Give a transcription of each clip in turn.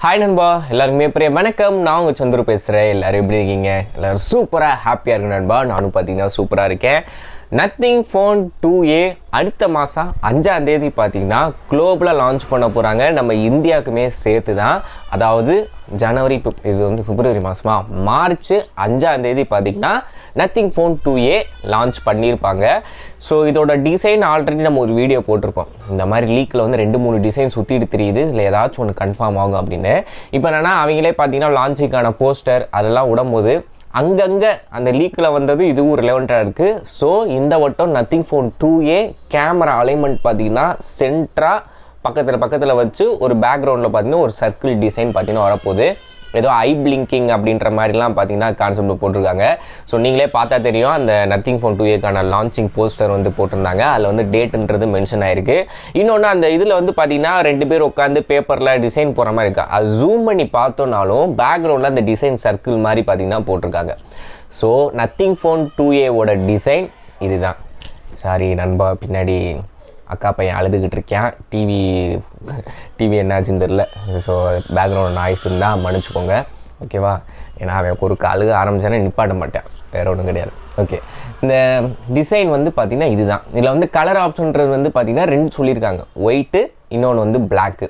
Hi நண்பா, எல்லாருக்குமே பெரிய வணக்கம். நான் உங்கள் சந்துரு பேசுகிறேன். எல்லோரும் எப்படி இருக்கீங்க? எல்லோரும் சூப்பராக ஹாப்பியாக இருக்கு நண்பா. நானும் பார்த்தீங்கன்னா சூப்பராக இருக்கேன். நத்திங் ஃபோன் 2A அடுத்த மாதம் 5ஆம் தேதி பார்த்தீங்கன்னா குளோபலாக லான்ச் பண்ண போகிறாங்க. நம்ம இந்தியாவுக்குமே சேர்த்து தான். அதாவது ஜனவரி, இது வந்து பிப்ரவரி மாதமா, மார்ச் 5ஆம் தேதி பார்த்தீங்கன்னா நத்திங் ஃபோன் 2A லான்ச் பண்ணியிருப்பாங்க. ஸோ இதோட டிசைன் ஆல்ரெடி நம்ம ஒரு வீடியோ போட்டிருக்கோம். இந்த மாதிரி லீக்கில் வந்து 2-3 டிசைன் சுற்றிட்டு தெரியுது, இதில் ஏதாச்சும் ஒன்று கன்ஃபார்ம் ஆகும் அப்படின்னு. இப்போ என்னென்னா அவங்களே பார்த்தீங்கன்னா லான்ச்சிங்கான போஸ்டர் அதெல்லாம் விடும்போது அங்கங்கே அந்த லீக்கில் வந்தது இதுவும் ரிலவெண்ட்டாக இருக்குது. ஸோ இந்த வட்டம் nothing phone 2A camera alignment பார்த்தீங்கன்னா சென்டராக பக்கத்தில் வச்சு ஒரு பேக்ரவுண்டில் பார்த்தீங்கன்னா ஒரு சர்க்கிள் டிசைன் பார்த்தீங்கன்னா வரப்போகுது. ஏதோ ஐ பிளிங்கிங் அப்படின்ற மாதிரிலாம் பார்த்தீங்கன்னா கான்செப்ட் போட்டிருக்காங்க. ஸோ நீங்களே பார்த்தா தெரியும், அந்த நத்திங் ஃபோன் 2Aக்கான லான்ச்சிங் போஸ்டர் வந்து போட்டிருந்தாங்க. அதில் வந்து டேட்டுன்றது மென்ஷன் ஆயிருக்கு. இன்னொன்று அந்த இதில் வந்து பார்த்தீங்கன்னா 2 பேர் உட்காந்து பேப்பரில் டிசைன் போகிற மாதிரி இருக்கா. அது ஜூம் பண்ணி பார்த்தோன்னாலும் பேக்ரவுண்டில் அந்த டிசைன் சர்க்கிள் மாதிரி பார்த்தீங்கன்னா போட்டிருக்காங்க. ஸோ நத்திங் ஃபோன் 2Aவோட டிசைன் இதுதான். சாரி நண்பா, பின்னாடி அக்கா பையன் அழுதுகிட்டு இருக்கேன். டிவி என்னாச்சுன்னு தெரில. ஸோ பேக்ரவுண்ட் நாய்ஸ் இருந்தால் மன்னிச்சுக்கோங்க, ஓகேவா? ஏன்னா அவன் ஒரு அழுக ஆரம்பித்தானே நிப்பாட்ட மாட்டேன், வேறு ஒன்றும் கிடையாது. ஓகே, இந்த டிசைன் வந்து பார்த்திங்கன்னா இதுதான். இதில் வந்து கலர் ஆப்ஷன்றது வந்து பார்த்திங்கன்னா 2 சொல்லியிருக்காங்க, ஒயிட்டு, இன்னொன்று வந்து பிளாக்கு.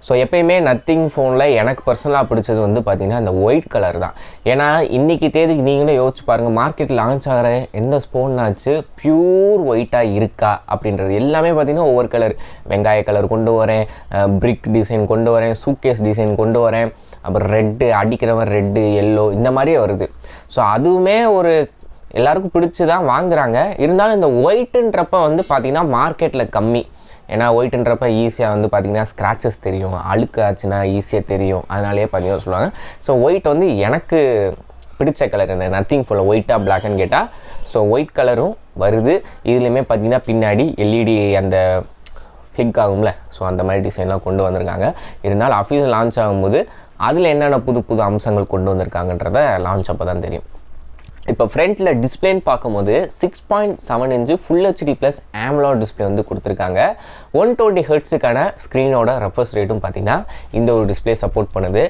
ஸோ எப்பயுமே நத்திங் ஃபோனில் எனக்கு பர்சனலாக பிடிச்சது வந்து பார்த்திங்கன்னா இந்த ஒயிட் கலர் தான். ஏன்னா இன்றைக்கி தேதிக்கு நீங்களே யோசிச்சு பாருங்கள், மார்க்கெட்டில் லான்ச் ஆகிற எந்த ஸ்போன்னாச்சு பியூர் ஒயிட்டாக இருக்கா அப்படின்றது. எல்லாமே பார்த்திங்கன்னா ஒவ்வொரு கலர், வெங்காய கலர் கொண்டு வரேன், பிரிக் டிசைன் கொண்டு வரேன், சூட்கேஸ் டிசைன் கொண்டு வரேன், அப்புறம் ரெட்டு அடிக்கிறவன் ரெட்டு, எல்லோ, இந்த மாதிரியே வருது. ஸோ அதுவுமே ஒரு எல்லாருக்கும் பிடிச்சி தான் வாங்குகிறாங்க. இருந்தாலும் இந்த ஒயிட்டுன்றப்ப வந்து பார்த்திங்கன்னா மார்க்கெட்டில் கம்மி. ஏன்னா ஒயிட்டுன்றப்ப ஈஸியாக வந்து பார்த்திங்கன்னா ஸ்க்ராச்சஸ் தெரியும், அழுக்கு ஆச்சுன்னா ஈஸியாக தெரியும், அதனாலேயே பார்த்தீங்கன்னா சொல்லுவாங்க. ஸோ ஒயிட் வந்து எனக்கு பிடிச்ச கலர் இந்த நத்திங் ஃபோனில் ஒயிட்டாக பிளாக்னு கேட்டால் ஸோ ஒயிட் கலரும் வருது. இதுலேயுமே பார்த்திங்கன்னா பின்னாடி எல்இடி அந்த ஃப்ளிக் ஆகும்ல, ஸோ அந்த மாதிரி டிசைன்லாம் கொண்டு வந்திருக்காங்க. இருந்தாலும் அஃபீஷியல் லான்ச் ஆகும்போது அதில் என்னென்ன புது அம்சங்கள் கொண்டு வந்திருக்காங்கன்றத லான்ச் அப்போ தான் தெரியும். இப்போ ஃப்ரண்ட்டில் டிஸ்பிளேன்னு பார்க்கும்போது 6.7 inch full HD plus AMOLED display வந்து கொடுத்துருக்காங்க. 120 ஹெர்ட்ஸுக்கான ஸ்க்ரீனோட ரெஃப்ரெஷ் ரேட்டும் பார்த்திங்கன்னா இந்த ஒரு டிஸ்பிளே சப்போர்ட் பண்ணுது.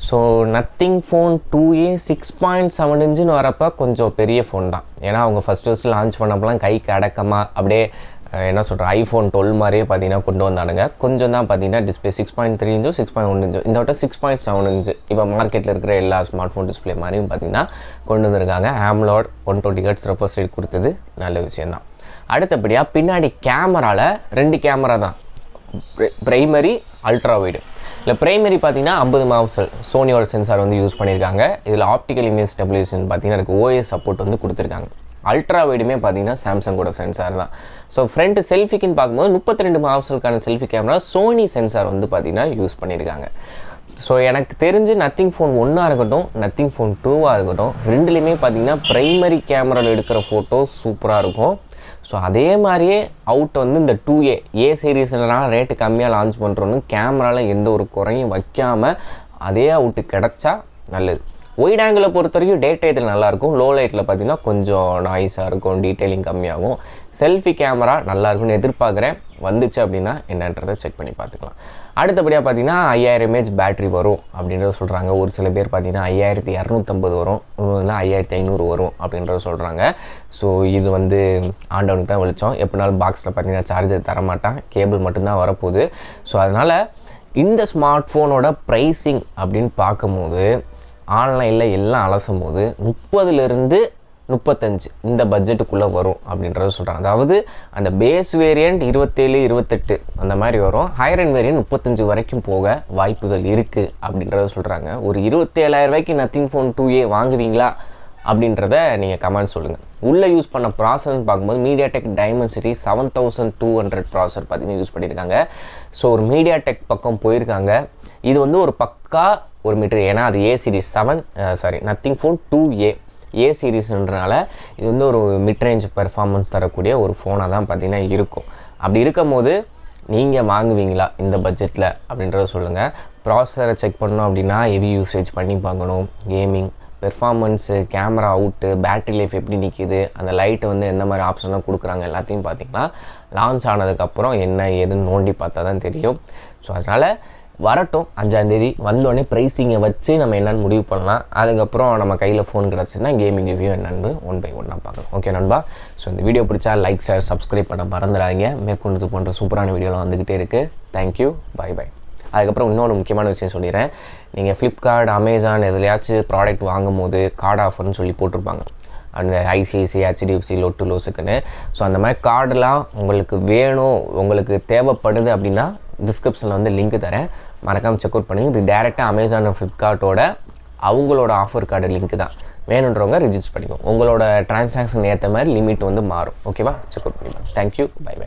ஸோ நத்திங் ஃபோன் 2A 6.7 இன்ச்சுன்னு வரப்போ கொஞ்சம் பெரிய ஃபோன் தான். ஏன்னா அவங்க ஃபஸ்ட்டு லான்ச் பண்ணப்போலாம் கைக்கு அடக்கமாக அப்படியே என்ன சொல்கிறேன், ஐஃபோன் 12 மாதிரியே பார்த்தீங்கன்னா கொண்டு வந்தானுங்க. கொஞ்சம் தான் பார்த்தீங்கன்னா டிஸ்பிளே 6.3 இன்ச்சு 6.1 இன்ச்சு, இந்த வட்டம் 6.7 இன்ச்சு. இப்போ மார்க்கெட்டில் இருக்கிற எல்லா ஸ்மார்ட் ஃபோன் டிஸ்பிளே மாதிரியும் பார்த்தீங்கன்னா கொண்டு வந்திருக்காங்க. AMOLED 120 ஹெர்ட்ஸ் ரெஃப்ரெஷ் ரேட் கொடுத்தது நல்ல விஷயந்தான். அடுத்தபடியாக பின்னாடி கேமராவில் 2 கேமரா தான், பிரைமரி, அல்ட்ரா வைடு. இல்லை பிரைமரி பார்த்தீங்கன்னா 50 மெகாபிக்சல் சோனியோட சென்சார் வந்து யூஸ் பண்ணியிருக்காங்க. இதில் ஆப்டிக்கல் இமேஜ் ஸ்டெபிலைசேஷன் பார்த்தீங்கன்னா எனக்கு OS சப்போர்ட் வந்து கொடுத்துருக்காங்க. அல்ட்ரா வைடுமே பார்த்தீங்கன்னா சாம்சங்கோட சென்சார் தான். ஸோ ஃப்ரண்ட் செல்ஃபிக்குன்னு பார்க்கும்போது 32 மெகாபிக்சலுக்கான செல்ஃபி கேமரா சோனி சென்சார் வந்து பார்த்திங்கன்னா யூஸ் பண்ணியிருக்காங்க. ஸோ எனக்கு தெரிஞ்சு நத்திங் ஃபோன் 1ஆக இருக்கட்டும், நத்திங் ஃபோன் 2ஆக இருக்கட்டும், ரெண்டுலேயுமே பார்த்திங்கன்னா ப்ரைமரி கேமராவில் எடுக்கிற ஃபோட்டோ சூப்பராக இருக்கும். ஸோ அதே மாதிரியே அவுட் வந்து இந்த 2A சீரீஸ்லாம் ரேட்டு கம்மியாக லான்ச் பண்ணுறோன்னு கேமராவில் எந்த ஒரு குறையும் வைக்காமல் அதே அவுட்டு கிடச்சா நல்லது. ஒயிட் ஆங்கிளை பொறுத்த வரைக்கும் டே டைத்தில் நல்லாயிருக்கும், லோ லைட்டில் பார்த்திங்கன்னா கொஞ்சம் நாய்ஸாக இருக்கும், டீட்டெயிலிங் கம்மியாகும். செல்ஃபி கேமரா நல்லாயிருக்கும்னு எதிர்பார்க்குறேன். வந்துச்சு அப்படின்னா என்னன்றதை செக் பண்ணி பார்த்துக்கலாம். அடுத்தபடியாக பார்த்திங்கன்னா 5000 mAh பேட்ரி வரும் அப்படின்றத சொல்கிறாங்க. ஒரு சில பேர் பார்த்திங்கன்னா 5250 வரும், இல்லை 5500 வரும் அப்படின்றத சொல்கிறாங்க. ஸோ இது வந்து ஆண்டவனுக்கு தான் வெளிச்சம். எப்படினாலும் பாக்ஸில் பார்த்திங்கன்னா சார்ஜர் தரமாட்டான், கேபிள் மட்டும்தான் வரப்போகுது. ஸோ அதனால் இந்த ஸ்மார்ட் ஃபோனோட ப்ரைஸிங் அப்படின்னு பார்க்கும்போது ஆன்லைனில் எல்லாம் அலசும் போது 30 to 35 இந்த பட்ஜெட்டுக்குள்ளே வரும் அப்படின்றத சொல்கிறாங்க. அதாவது அந்த பேஸ் வேரியண்ட் 27, 28 அந்த மாதிரி வரும். ஹையர் அண்ட் வேரியண்ட் 35 வரைக்கும் போக வாய்ப்புகள் இருக்குது அப்படின்றத சொல்கிறாங்க. ஒரு 27,000 ரூபாய்க்கு நத்திங் ஃபோன் 2A வாங்குவீங்களா அப்படின்றத நீங்கள் கமெண்ட் சொல்லுங்கள். உள்ளே யூஸ் பண்ண ப்ராசர்னு பார்க்கும்போது மீடியாடெக் டைமென்சிட்டி 7200 ப்ராசர் பார்த்திங்கன்னா யூஸ் பண்ணியிருக்காங்க. ஸோ ஒரு மீடியாடெக் பக்கம் போயிருக்காங்க. இது வந்து ஒரு பக்கா ஒரு மீட்டர், ஏன்னா அது A series 7 nothing phone 2A A சீரீஸ்ன்றனால இது வந்து ஒரு மிட்ரேஞ்ச் பெர்ஃபார்மன்ஸ் தரக்கூடிய ஒரு ஃபோனாக தான் பார்த்திங்கன்னா இருக்கும். அப்படி இருக்கும் போது நீங்கள் வாங்குவீங்களா இந்த பட்ஜெட்டில் அப்படின்றத சொல்லுங்கள். ப்ராசஸரை செக் பண்ணோம் அப்படின்னா ஹெவி யூசேஜ் பண்ணி பார்க்கணும். Gaming performance, camera out, battery life எப்படி நிற்கிது, அந்த லைட்டு வந்து எந்த மாதிரி ஆப்ஷன்லாம் கொடுக்குறாங்க எல்லாத்தையும் பார்த்திங்கன்னா லான்ச் ஆனதுக்கப்புறம் என்ன ஏதுன்னு நோண்டி பார்த்தா தான் தெரியும். ஸோ அதனால் வரட்டும் 5ஆம் தேதி வந்தோடனே ப்ரைஸிங்கை வச்சு நம்ம என்னென்னு முடிவு பண்ணலாம். அதுக்கப்புறம் நம்ம கையில் ஃபோன் கிடச்சின்னா கேமிங் ரிவ்யூ என்னென்னு 1 by 1 பார்க்கலாம். ஓகே நண்பா. ஸோ இந்த வீடியோ பிடிச்சா லைக் ஷேர் சப்ஸ்கிரைப் பண்ண மறந்துடாதீங்க. மேற்கொண்டு போன்ற சூப்பரான வீடியோலாம் வந்துக்கிட்டே இருக்குது. Thank you, bye bye. அதுக்கப்புறம் இன்னொரு முக்கியமான விஷயம் சொல்லிடுறேன். நீங்கள் ஃப்ளிப்கார்ட், அமேசான் எதுலையாச்சும் ப்ராடக்ட் வாங்கும் போது கார்டு ஆஃபர்னு சொல்லி போட்டிருப்பாங்க. அந்த ஐசிஐசி, HDFC, லொட்டு லோஸுக்குன்னு. ஸோ அந்த மாதிரி கார்டெலாம் உங்களுக்கு வேணும், உங்களுக்கு தேவைப்படுது அப்படின்னா டிஸ்கிரிப்ஷனில் வந்து லிங்க் தரேன், மறக்காமல் செக் அவுட் பண்ணுங்கள். இது டேரெக்டாக அமேசான் ஃப்ளிப்கார்ட்டோட அவங்களோட ஆஃபர் கார்டு லிங்க் தான். வேணுன்றவங்க ரிஜிஸ்டர் பண்ணிக்கோங்க. உங்களோட டிரான்சாக்ஷன் ஏற்ற மாதிரி லிமிட் வந்து மாறும். ஓகேவா? செக் அவுட் பண்ணிக்கலாம். Thank you, bye by.